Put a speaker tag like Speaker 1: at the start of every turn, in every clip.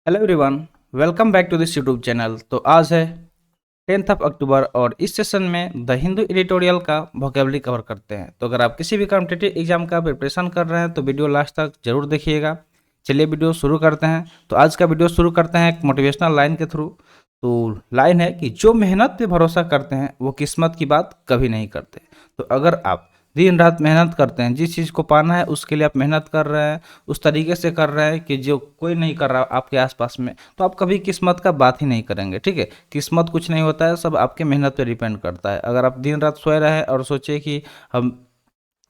Speaker 1: Hello everyone, welcome back to this YouTube channel. तो आज है 10th ऑफ अक्टूबर और इस सेशन में द हिंदू एडिटोरियल का वोकेबलरी कवर करते हैं। तो अगर आप किसी भी कॉम्पिटिटिव एग्जाम का प्रिपरेशन कर रहे हैं तो वीडियो लास्ट तक जरूर देखिएगा। चलिए वीडियो शुरू करते हैं। तो आज का वीडियो शुरू करते हैं एक मोटिवेशनल लाइन के थ्रू। तो लाइन है कि जो मेहनत पे भरोसा करते हैं वो किस्मत की बात कभी नहीं करते। तो अगर आप दिन रात मेहनत करते हैं, जिस चीज़ को पाना है उसके लिए आप मेहनत कर रहे हैं, उस तरीके से कर रहे हैं कि जो कोई नहीं कर रहा आपके आसपास में, तो आप कभी किस्मत का बात ही नहीं करेंगे। ठीक है, किस्मत कुछ नहीं होता है, सब आपके मेहनत पे डिपेंड करता है। अगर आप दिन रात सोए रहे और सोचे कि हम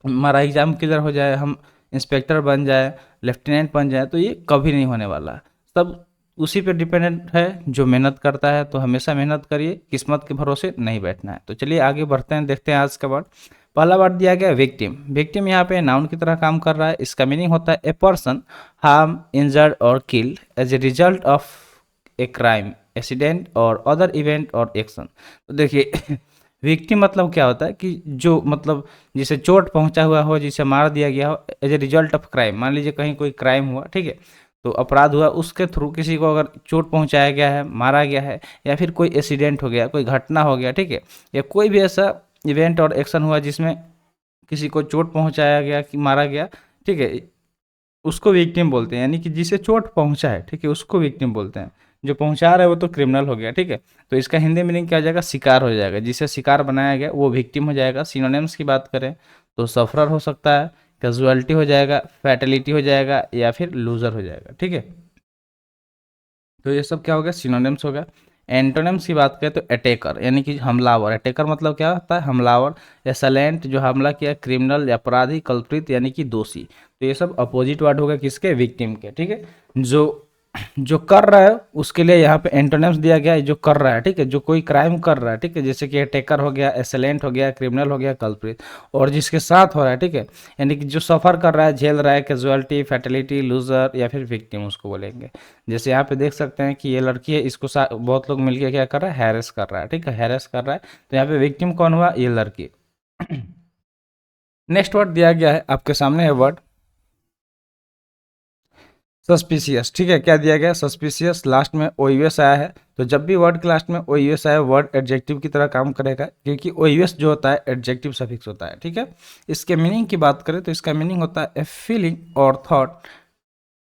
Speaker 1: हमारा एग्ज़ाम क्लियर हो जाए, हम इंस्पेक्टर बन जाए, लेफ्टिनेंट बन जाए, तो ये कभी नहीं होने वाला है। सब उसी पे डिपेंडेंट है जो मेहनत करता है। तो हमेशा मेहनत करिए, किस्मत के भरोसे नहीं बैठना है। तो चलिए आगे बढ़ते हैं, देखते हैं आज का वर्ड। पहला वर्ड दिया गया विक्टिम। विक्टिम यहाँ पे नाउन की तरह काम कर रहा है। इसका मीनिंग होता है ए पर्सन हार्म, इंजर्ड और killed as a result of a crime, accident और अदर इवेंट और एक्शन। तो देखिए विक्टिम मतलब क्या होता है कि जो मतलब जिसे चोट पहुंचा हुआ हो, जिसे मार दिया गया हो as a result of crime. मान लीजिए कहीं कोई क्राइम हुआ, ठीक है, तो अपराध हुआ, उसके थ्रू किसी को अगर चोट पहुंचाया गया है, मारा गया है, या फिर कोई एक्सीडेंट हो गया, कोई घटना हो गया, ठीक है, या कोई भी ऐसा इवेंट और एक्शन हुआ जिसमें किसी को चोट पहुंचाया गया कि मारा गया, ठीक है, उसको विक्टिम बोलते हैं। यानी कि जिसे चोट पहुंचा है, ठीक है, उसको विक्टिम बोलते हैं। जो पहुंचा रहा है वो तो क्रिमिनल हो गया, ठीक है। तो इसका हिंदी मीनिंग क्या हो जाएगा? शिकार हो जाएगा। जिसे शिकार बनाया गया वो विक्टिम हो जाएगा। सिनोनिम्स की बात करें तो सफरर हो सकता है, कैजुअलिटी हो जाएगा, फैटेलिटी हो जाएगा, या फिर लूजर हो जाएगा, ठीक है। तो ये सब क्या हो गया? सिनोनिम्स हो गया। एंटोनिम्स की बात करें तो अटैकर यानी कि हमलावर। अटैकर मतलब क्या होता है? हमलावर। एसलेंट जो हमला किया, क्रिमिनल अपराधी, कल्प्रित यानी कि दोषी। तो ये सब अपोजिट वर्ड हो गया किसके? विक्टिम के, ठीक है। जो जो कर रहा है उसके लिए यहाँ पे एंटोनिम्स दिया गया है, जो कर रहा है, ठीक है, जो कोई क्राइम कर रहा है, ठीक है, जैसे कि अटैकर हो गया, एसलेंट हो गया, क्रिमिनल हो गया, कल्प्रित। और जिसके साथ हो रहा है, ठीक है, यानी कि जो सफर कर रहा है, झेल रहा है, कैजुअलिटी, फैटेलिटी, लूजर या फिर विक्टिम उसको बोलेंगे। जैसे यहाँ पे देख सकते हैं कि ये लड़की है, इसको बहुत लोग मिलकर क्या कर रहा है? हैरेस कर रहा है, ठीक है, हैरेस कर रहा है। तो यहाँ पे विक्टिम कौन हुआ? ये लड़की। नेक्स्ट वर्ड दिया गया है आपके सामने है वर्ड सस्पिशियस, ठीक है। क्या दिया गया? सस्पिशियस। लास्ट में ओयूएस आया है। तो जब भी वर्ड के लास्ट में ओयूएस आया, वर्ड एडजेक्टिव की तरह काम करेगा, क्योंकि ओयूएस जो होता है एडजेक्टिव सफिक्स होता है, ठीक है। इसके मीनिंग की बात करें तो इसका मीनिंग होता है ए फीलिंग और thought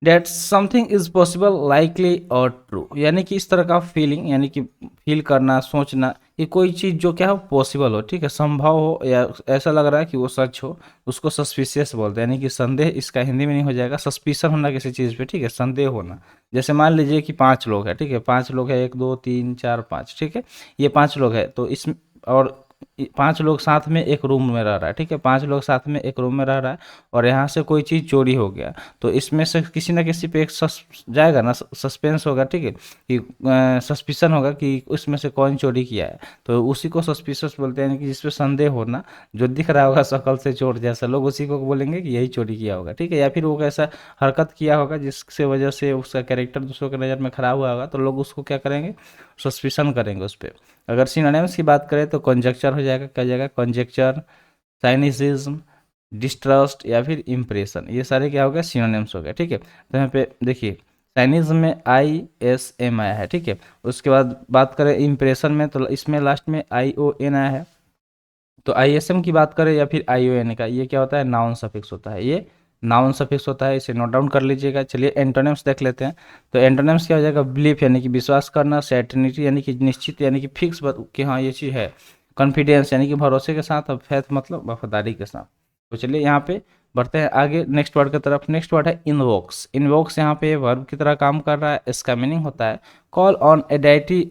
Speaker 1: that something is possible, likely और ट्रू। यानी कि इस तरह का फीलिंग, यानी कि फील करना, सोचना कि कोई चीज़ जो क्या हो, पॉसिबल हो, ठीक है, संभव हो, या ऐसा लग रहा है कि वो सच हो, उसको सस्पिशियस बोलते हैं। यानी कि संदेह। इसका हिंदी में नहीं हो जाएगा सस्पिशन होना किसी चीज़ पे, ठीक है, संदेह होना। जैसे मान लीजिए कि 5 लोग हैं, ठीक है, 5 लोग हैं, 1 2 3 4 5, ठीक है, ये 5 लोग हैं। तो इस और 5 लोग साथ में एक रूम में रह रहा है, ठीक है, 5 लोग साथ में एक रूम में रह रहा है, और यहाँ से कोई चीज़ चोरी हो गया, तो इसमें से किसी ना किसी पे एक जाएगा ना, सस्पेंस होगा, ठीक है, कि सस्पिशन होगा कि उसमें से कौन चोरी किया है। तो उसी को सस्पिशस बोलते हैं, यानी कि जिसपे संदेह होना। जो दिख रहा होगा शक्ल से चोर जैसा, लोग उसी को बोलेंगे कि यही चोरी किया होगा, ठीक है, या फिर वो कैसा हरकत किया होगा जिससे वजह से उसका कैरेक्टर दूसरों की नज़र में खराब हुआ होगा, तो लोग उसको क्या करेंगे? सस्पिशन करेंगे उस पर। अगर सिनोनिम्स की बात करें तो कंजक्चर हो जाएगा। क्या जाएगा? कंजक्चर, साइनिसिज्म, डिस्ट्रस्ट या फिर इम्प्रेशन। ये सारे क्या हो गए? सिनोनिम्स हो गए, ठीक है। तो यहाँ पे देखिए साइनिज्म में ISM आया है, ठीक है। उसके बाद बात करें इम्प्रेशन में तो इसमें लास्ट में ION आया है। तो ISM की बात करें या फिर ION का, ये क्या होता है? नाउन सफिक्स होता है। ये नाउन सफिक्स होता है, इसे नोट डाउन कर लीजिएगा। चलिए एंटोनिम्स देख लेते हैं। तो एंटोनिम्स क्या हो जाएगा? बिलीफ यानी कि विश्वास करना, सर्टेनिटी यानी कि निश्चित यानी कि फिक्स कि हाँ ये चीज़ है, कॉन्फिडेंस यानी कि भरोसे के साथ, और फैथ मतलब वफादारी के साथ। तो चलिए यहाँ पे बढ़ते हैं आगे नेक्स्ट वर्ड की तरफ। नेक्स्ट वर्ड है इनवोक्स। इनवोक्स यहाँ पे वर्ब की तरह काम कर रहा है। इसका मीनिंग होता है कॉल ऑन ए डेटी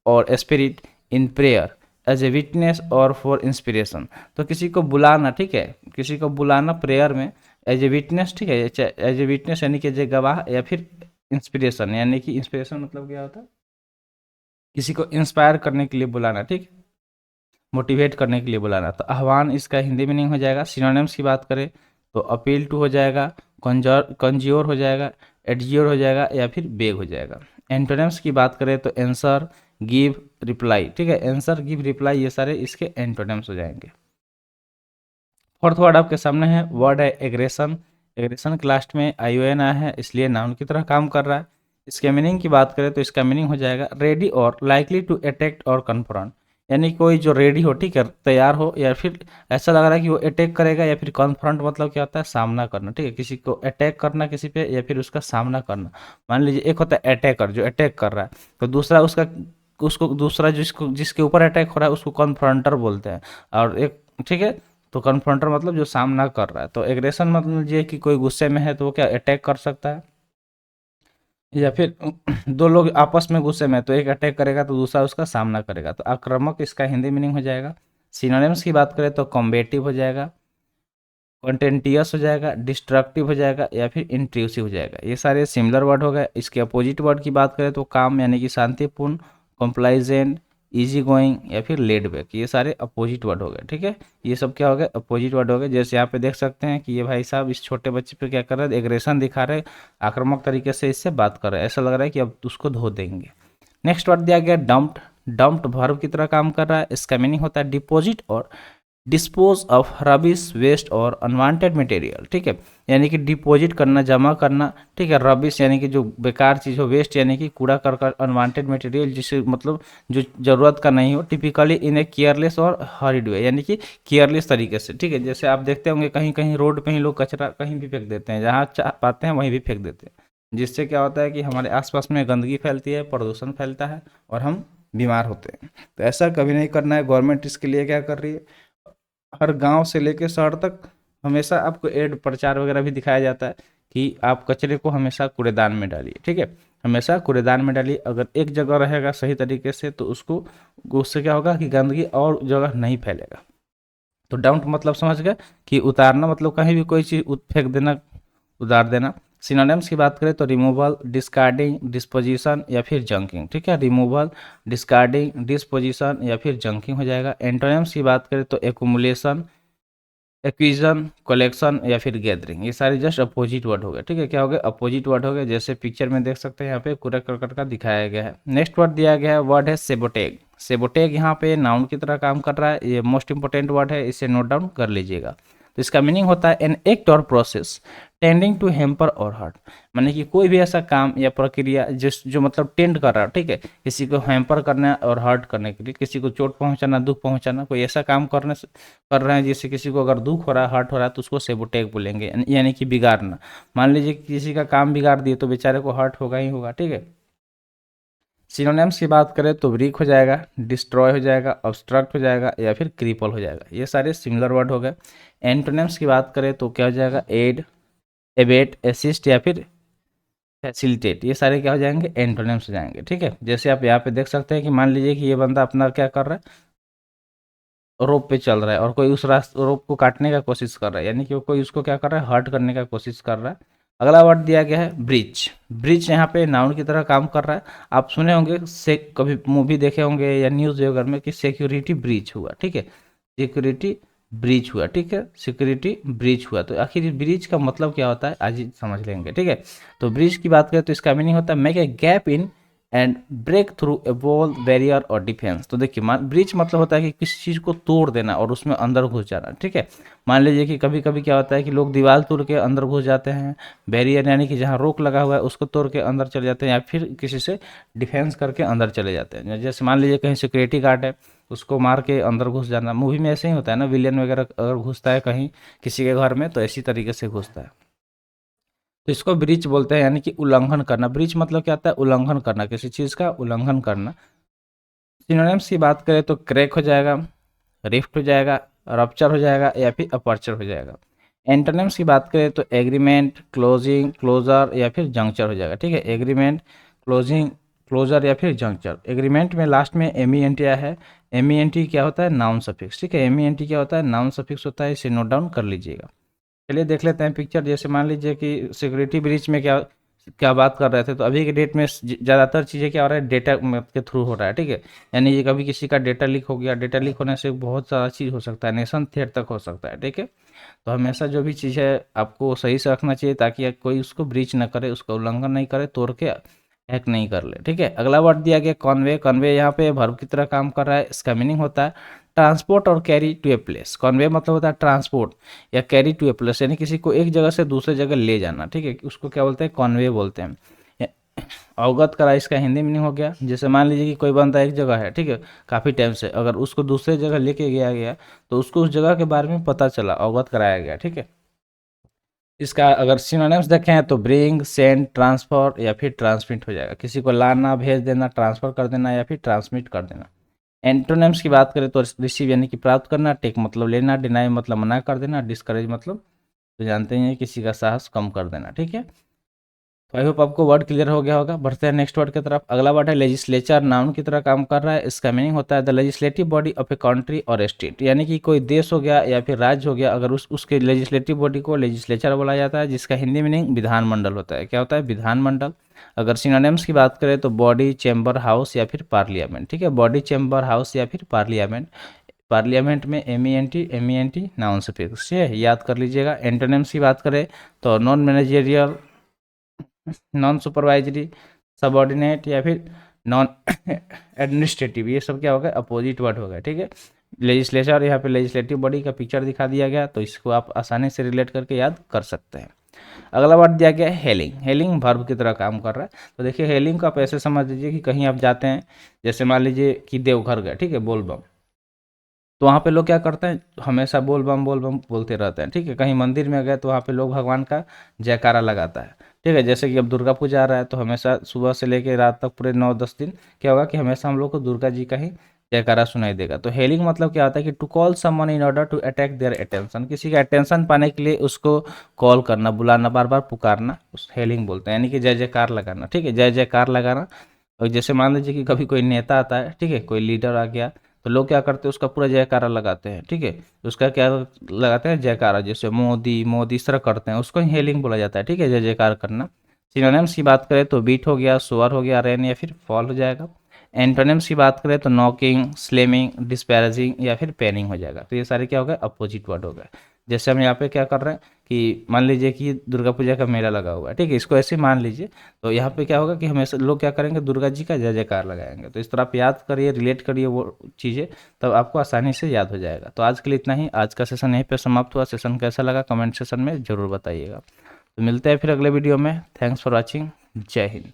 Speaker 1: और spirit in prayer as a witness और फॉर इंस्पिरेशन। तो किसी को बुलाना, ठीक है, किसी को बुलाना प्रेयर में एज ए विटनेस, ठीक है, एज ए विटनेस यानी कि एज ए गवाह, या फिर इंस्पिरेशन यानी कि इंस्पिरेशन मतलब क्या होता है? किसी को इंस्पायर करने के लिए बुलाना, ठीक, मोटिवेट करने के लिए बुलाना। तो आह्वान इसका हिंदी मीनिंग हो जाएगा। सिनोनिम्स की बात करें तो अपील टू हो जाएगा, कंज्योर हो जाएगा, एडज्योर हो जाएगा, या फिर बेग हो जाएगा। एंटोनिम्स की बात करें तो आंसर, गिव, रिप्लाई, ठीक है, आंसर, गिव, रिप्लाई, ये सारे इसके एंटोनिम्स हो जाएंगे। फोर्थ वर्ड आपके सामने है, वर्ड है एग्रेशन। एग्रेशन के लास्ट में ION आया है, इसलिए नाउन की तरह काम कर रहा है। इसके मीनिंग की बात करें तो इसका मीनिंग हो जाएगा रेडी और लाइकली टू अटैक और कन्फ्रंट, यानी कोई जो रेडी हो, ठीक है, तैयार हो, या फिर ऐसा लग रहा है कि वो अटैक करेगा, या फिर कन्फ्रंट मतलब क्या होता है, सामना करना, ठीक है, किसी को अटैक करना किसी पे, या फिर उसका सामना करना। मान लीजिए एक होता है अटैकर जो अटैक कर रहा है, तो दूसरा उसका उसको दूसरा जिसको जिसके ऊपर अटैक हो रहा है उसको कन्फ्रंटर बोलते हैं। और एक, ठीक है, तो कन्फ्रंटर मतलब जो सामना कर रहा है। तो एग्रेशन मतलब ये कि कोई गुस्से में है तो वो क्या अटैक कर सकता है, या फिर दो लोग आपस में गुस्से में, तो एक अटैक करेगा तो दूसरा उसका सामना करेगा। तो आक्रामक इसका हिंदी मीनिंग हो जाएगा। सिनोनिम्स की बात करें तो कॉम्बेटिव हो जाएगा, कॉन्टेंटियस हो जाएगा, डिस्ट्रक्टिव हो जाएगा, या फिर इंट्रूसिव हो जाएगा। ये सारे सिमिलर वर्ड हो गए। इसके अपोजिट वर्ड की बात करें तो काम यानी कि शांतिपूर्ण, कॉम्प्लाइजेंट, इजी गोइंग, या फिर लेड बैक, ये सारे अपोजिट वर्ड हो गए, ठीक है। ये सब क्या हो गए, अपोजिट वर्ड हो गए। जैसे यहाँ पे देख सकते हैं कि ये भाई साहब इस छोटे बच्चे पे क्या कर रहे हैं, एग्रेशन दिखा रहे हैं, आक्रामक तरीके से इससे बात कर रहे हैं, ऐसा लग रहा है कि अब उसको धो देंगे। नेक्स्ट वर्ड दिया गया डम्प्ड। डम्प्ड वर्ब की तरह काम कर रहा है। इसका मीनिंग होता है डिपॉजिट और डिस्पोज ऑफ रबिश, वेस्ट और अनवांटेड मटेरियल, ठीक है, यानी कि डिपॉजिट करना, जमा करना, ठीक है। रबिश यानी कि जो बेकार चीज़ हो, वेस्ट यानी कि कूड़ा करकट, अनवांटेड मटेरियल जिसे मतलब जो ज़रूरत का नहीं हो, टिपिकली इन ए केयरलेस और हरिड वे, यानी कि केयरलेस तरीके से, ठीक है। जैसे आप देखते होंगे कहीं कहीं रोड पे ही लोग कचरा कहीं भी फेंक देते हैं, जहाँ चाह पाते हैं वहीं भी फेंक देते हैं, जिससे क्या होता है कि हमारे आसपास में गंदगी फैलती है, प्रदूषण फैलता है और हम बीमार होते हैं। तो ऐसा कभी नहीं करना है। गवर्नमेंट इसके लिए क्या कर रही है, हर गांव से लेकर शहर तक हमेशा आपको एड प्रचार वगैरह भी दिखाया जाता है कि आप कचरे को हमेशा कूड़ेदान में डालिए, ठीक है, हमेशा कूड़ेदान में डालिए। अगर एक जगह रहेगा सही तरीके से तो उससे क्या होगा कि गंदगी और जगह नहीं फैलेगा। तो डाउट मतलब समझ गए कि उतारना मतलब कहीं भी कोई चीज़ फेंक देना, उतार देना। सिनोनिम्स की बात करें तो रिमूवल, डिस्कार्डिंग, डिस्पोजिशन, या फिर जंकिंग, ठीक है, रिमूवल, डिस्कार्डिंग, डिस्पोजिशन, या फिर जंकिंग हो जाएगा। एंटोनिम्स की बात करें तो एक्यूमुलेशन, एक्विजन, कलेक्शन, या फिर गैदरिंग, ये सारे जस्ट अपोजिट वर्ड हो गए, ठीक है। क्या हो गए, अपोजिट वर्ड हो गए, जैसे पिक्चर में देख सकते हैं यहाँ पे कूड़ा करकट का दिखाया गया है। नेक्स्ट वर्ड दिया गया है, वर्ड है सेबोटेग। सेबोटेग यहाँ पे नाउन की तरह काम कर रहा है, ये मोस्ट इंपॉर्टेंट वर्ड है, इसे नोट डाउन कर लीजिएगा। तो इसका मीनिंग होता है एन एक्ट और प्रोसेस टेंडिंग टू हेम्पर और हर्ट, माने कि कोई भी ऐसा काम या प्रक्रिया जो मतलब टेंड कर रहा है, ठीक है, किसी को हैम्पर करना और हर्ट करने के लिए, किसी को चोट पहुंचाना, दुख पहुंचाना, कोई ऐसा काम कर रहे हैं जिससे किसी को अगर दुख हो रहा है, हर्ट हो रहा है, तो उसको सेबोटेग बोलेंगे, यानी कि बिगाड़ना। मान लीजिए किसी का काम बिगाड़ दिए तो बेचारे को हर्ट होगा ही होगा, ठीक है। सिनोनिम्स की बात करें तो ब्रीक हो जाएगा, डिस्ट्रॉय हो जाएगा, ऑब्स्ट्रक्ट हो जाएगा, या फिर क्रिपल हो जाएगा। ये सारे सिमिलर वर्ड हो गए। एंटोनिम्स की बात करें तो क्या हो जाएगा, एड, एबेट, असिस्ट, या फिर फैसिलिटेट, ये सारे क्या हो जाएंगे, एंटोनिम्स हो जाएंगे, ठीक है। जैसे आप यहाँ पे देख सकते हैं कि मान लीजिए कि ये बंदा अपना क्या कर रहा है, रोप पे चल रहा है और कोई उस रास्ते रोप को काटने का कोशिश कर रहा है, यानी कि कोई उसको क्या कर रहा है, हर्ट करने का कोशिश कर रहा है। अगला वर्ड दिया गया है ब्रिज। ब्रिज यहाँ पे नाउन की तरह काम कर रहा है। आप सुने होंगे से कभी मूवी देखे होंगे या न्यूज़ वगैरह में कि सिक्योरिटी ब्रीच हुआ, ठीक है, सिक्योरिटी ब्रीच हुआ, ठीक है, सिक्योरिटी ब्रीच हुआ। तो आखिर ब्रीच का मतलब क्या होता है आज ही समझ लेंगे, ठीक है। तो ब्रीच की बात करें तो इसका मीनिंग होता है make a gap in and break through a wall, barrier और डिफेंस। तो देखिए ब्रीच मतलब होता है कि किसी चीज़ को तोड़ देना और उसमें अंदर घुस जाना, ठीक है। मान लीजिए कि कभी कभी क्या होता है कि लोग दीवार तोड़ के अंदर घुस जाते हैं, बैरियर यानी कि जहाँ रोक लगा हुआ है उसको तोड़ के अंदर चले जाते हैं, या फिर किसी से डिफेंस करके अंदर चले जाते हैं। जैसे मान लीजिए कहीं सिक्योरिटी गार्ड है, उसको मार के अंदर घुस जाना। मूवी में ऐसे ही होता है ना, विलेन वगैरह अगर घुसता है कहीं किसी के घर में तो इसी तरीके से घुसता है। तो इसको ब्रीच बोलते हैं, यानी कि उल्लंघन करना। ब्रीच मतलब क्या आता है, उल्लंघन करना, किसी चीज़ का उल्लंघन करना। सिनोनिम्स की बात करें तो क्रैक हो जाएगा, रिफ्ट हो जाएगा, रप्चर हो जाएगा, या फिर अपर्चर हो जाएगा। एंटोनिम्स की बात करें तो एग्रीमेंट, क्लोजिंग, क्लोजर, या फिर जंक्चर हो जाएगा, ठीक है। एग्रीमेंट, क्लोजिंग, क्लोजर, या फिर जंक्चर। एग्रीमेंट में लास्ट में एम ई एन टी आया है। एम ई एन टी क्या होता है, नाउन सफिक्स, ठीक है। एम ई एन टी क्या होता है, नाउन सफिक्स होता है, इसे नोट डाउन कर लीजिएगा। चलिए देख लेते हैं पिक्चर। जैसे मान लीजिए कि सिक्योरिटी ब्रीच में क्या क्या बात कर रहे थे, तो अभी के डेट में ज़्यादातर चीज़ें क्या हो रहा है, डेटा के थ्रू हो रहा है, ठीक है। यानी ये कभी किसी का डेटा लीक हो गया, डेटा लीक होने से बहुत सारा चीज़ हो सकता है, नेशन थ्रेट तक हो सकता है, ठीक है। तो हमेशा जो भी चीज़ है आपको सही से रखना चाहिए ताकि कोई उसको ब्रीच ना करे, उसका उल्लंघन नहीं करे, तोड़ के हैक नहीं कर ले, ठीक है। अगला वर्ड दिया गया कॉन्वे। कॉन्वे यहाँ पे वर्ब की तरह काम कर रहा है। इसका मीनिंग होता है ट्रांसपोर्ट और carry to a place. Convey मतलब होता है ट्रांसपोर्ट या कैरी टू ए प्लेस, यानी किसी को एक जगह से दूसरे जगह ले जाना, ठीक है, उसको क्या बोलते हैं, कॉन्वे बोलते हैं। अवगत करा इसका हिंदी मीनिंग हो गया, जैसे मान लीजिए कि कोई बंदा एक जगह है, ठीक है, काफ़ी टाइम से, अगर उसको दूसरे जगह लेके गया तो उसको उस जगह के बारे में पता चला, अवगत कराया गया, ठीक है। इसका अगर सिनोनिम्स देखें तो ब्रिंग, सेंड, ट्रांसफर या फिर ट्रांसमिट हो जाएगा। किसी को लाना, भेज देना, ट्रांसफर कर देना या फिर ट्रांसमिट कर देना। एंटोनिम्स की बात करें तो रिसीव यानी कि प्राप्त करना, टेक मतलब लेना, डिनाई मतलब मना कर देना, डिस्करेज मतलब तो जानते हैं किसी का साहस कम कर देना, ठीक है। तो आई होप आपको वर्ड क्लियर हो गया होगा। बढ़ते हैं नेक्स्ट वर्ड की तरफ। अगला वर्ड है लेजिस्लेचर, नाउन की तरह काम कर रहा है। इसका मीनिंग होता है the legislative body of a country और स्टेट, यानी कि कोई देश हो गया या फिर राज्य हो गया, अगर उसके लेजिस्लेटिव बॉडी को लेजिस्लेचर बोला जाता है, जिसका हिंदी मीनिंग विधानमंडल होता है। क्या होता है? विधानमंडल। अगर सिनोनिम्स की बात करें तो बॉडी, चैम्बर, हाउस या फिर पार्लियामेंट, ठीक है। बॉडी, चैम्बर, हाउस या फिर पार्लियामेंट। पार्लियामेंट में M E N T noun suffix, ठीक है, याद कर लीजिएगा। एंटोनिम्स की बात करें तो non managerial, non supervisory, subordinate या फिर नॉन एडमिनिस्ट्रेटिव, ये सब क्या हो गया? अपोजिट वर्ड हो गया, ठीक है। लेजिस्लेचर, यहाँ पे लेजिस्लेटिव बॉडी का पिक्चर दिखा दिया गया, तो इसको आप आसानी से रिलेट करके याद कर सकते हैं। अगला वर्ड दिया गया है हेलिंग। हेलिंग वर्ब की तरह काम कर रहा है। तो देखिए हेलिंग को आप ऐसे समझ लीजिए कि कहीं आप जाते हैं, जैसे मान लीजिए कि देवघर गए, ठीक है, बोलबम, तो वहाँ पे लोग क्या करते हैं? हमेशा बोल बम बोलते रहते हैं, ठीक है। कहीं मंदिर में गए तो वहाँ पे लोग भगवान का जयकारा लगाता है, ठीक है। जैसे कि अब दुर्गा पूजा आ रहा है तो हमेशा सुबह से लेकर रात तक पूरे 9-10 दिन क्या होगा कि हमेशा हम लोग को दुर्गा जी का ही जयकारा सुनाई देगा। तो हेलिंग मतलब क्या होता है कि to call someone in order to attract their attention, किसी का अटेंशन पाने के लिए उसको कॉल करना, बुलाना, बार बार पुकारना, उस हेलिंग बोलते हैं, यानी कि जय जयकार लगाना, ठीक है, जय जयकार लगाना। और जैसे मान लीजिए कि कभी कोई नेता आता है, ठीक है, कोई लीडर आ गया, तो लोग क्या करते हैं? उसका पूरा जयकारा लगाते हैं, ठीक है। उसका क्या लगाते हैं? जयकारा, जैसे मोदी मोदी इस तरह करते हैं, उसको हेलिंग बोला जाता है, ठीक है, जय जयकार करना। सिनोनिम्स की बात करें तो बीट हो गया, सोअर हो गया, रेन या फिर फॉल हो जाएगा। एंटोनिम्स की बात करें तो नॉकिंग, स्लेमिंग, डिस्पैरेजिंग या फिर पेनिंग हो जाएगा। तो ये सारे क्या हो गए? अपोजिट वर्ड हो गए। जैसे हम यहाँ पे क्या कर रहे हैं कि मान लीजिए कि दुर्गा पूजा का मेला लगा हुआ है, ठीक है, इसको ऐसे मान लीजिए, तो यहाँ पे क्या होगा कि हमेशा लोग क्या करेंगे? दुर्गा जी का जय जयकार लगाएंगे। तो इस तरह आप याद करिए, रिलेट करिए वो चीज़ें, तब आपको आसानी से याद हो जाएगा। तो आज के लिए इतना ही। आज का सेशन यहीं पे समाप्त हुआ। सेशन कैसा लगा कमेंट सेशन में ज़रूर बताइएगा। तो मिलते हैं फिर अगले वीडियो में। Thanks for watching. जय हिंद।